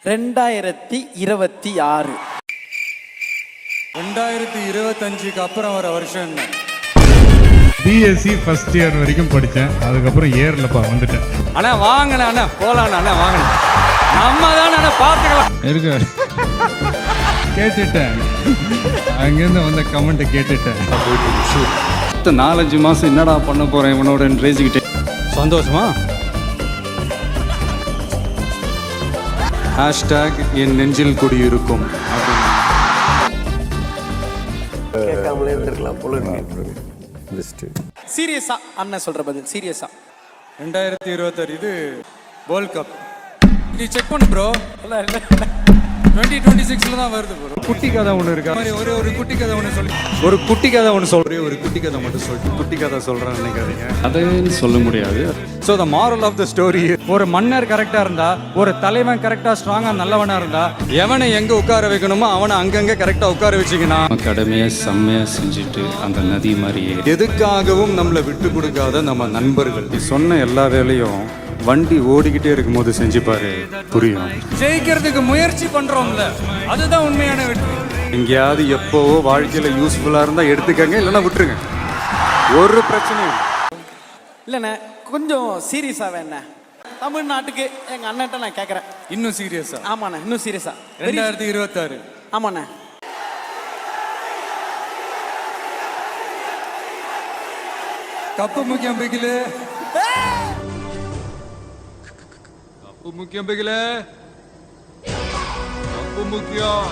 2026. 2025க்கு அப்புறம் வர வருஷம் என்ன? பிஎஸ்சி ஃபர்ஸ்ட் இயர் வரைக்கும் படித்தேன். அதுக்கப்புறம் ஏர்லப்பா வந்துட்டேன். அண்ணா வாங்கண்ணா, அண்ணா போலாம் அண்ணா, வாங்கண்ணா. நம்ம தான் அண்ணா பார்த்துக்கலாம். இருக்க கேட்டுட்டேன், அங்கேருந்து வந்த கமெண்ட்டை கேட்டுட்டேன். 4-5 மாதம் என்னடா பண்ண போகிறேன் இவனோட ரேசிக்கிட்டே. சந்தோஷமா? ஹேஷ்டாக் என் நெஞ்சில் குடியிருக்கும். கேட்காமலே இருந்திருக்கலாம் போல இருக்கு. சீரியஸா அண்ணன் சொல்ற பதில் சீரியஸா? 2026 இது வேர்ல்ட் கப். நீ செக் பண்ணு ப்ரோ. 2026ல தான் வருது ப்ரோ. குட்டி கதை ஒன்று இருக்கு. ஒரு குட்டி கதை ஒன்று சொல்லி, ஒரு குட்டி கதை ஒன்று சொல்றேன். ஒரு குட்டி கதை மட்டும் சொல்லி குட்டி கதை சொல்றேன்னு நினைக்காதீங்க. அதையும் சொல்ல முடியாது. So the moral of the story, ஒரு மன்னர் கரெக்டா இருந்தா, ஒரு தலைவன் கரெக்டா ஸ்ட்ராங்கா நல்லவனா இருந்தா, எவனை எங்க உட்கார வைக்கணுமோ அவனை அங்கங்க கரெக்டா உட்கார வச்சுக்கினா கடமையை செம்மையா செஞ்சுட்டு அந்த நதி மாதிரியே எதுக்காகவும் நம்மளை விட்டு கொடுக்காத நம்ம நண்பர்கள். சொன்ன எல்லா வேலையும் வண்டி ஓடிக்கிட்டே இருக்கும் போது செஞ்சு பாரு, புரியும். ஜெயிக்கிறதுக்கு முயற்சி பண்றோம்ல, அதுதான் உண்மையான வெற்றி. எங்கேயாவது எப்போவோ வாழ்க்கையில யூஸ்ஃபுல்லா இருந்தா எடுத்துக்கங்க, இல்லைன்னா விட்டுருங்க. ஒரு பிரச்சனையும் இல்லைண்ணே, கொஞ்சம் சீரியஸா வேணே. தமிழ்நாட்டுக்கு எங்க அண்ணன்ட்ட நான் கேட்கறேன். இன்னும் சீரியஸா? ஆமாண்ணே, இன்னும் சீரியஸா. 2026 ஆமாண்ணே. கப்பு முக்கியம் பிகில, கப்பு முக்கியம் பிகில, கப்பு முக்கியம்.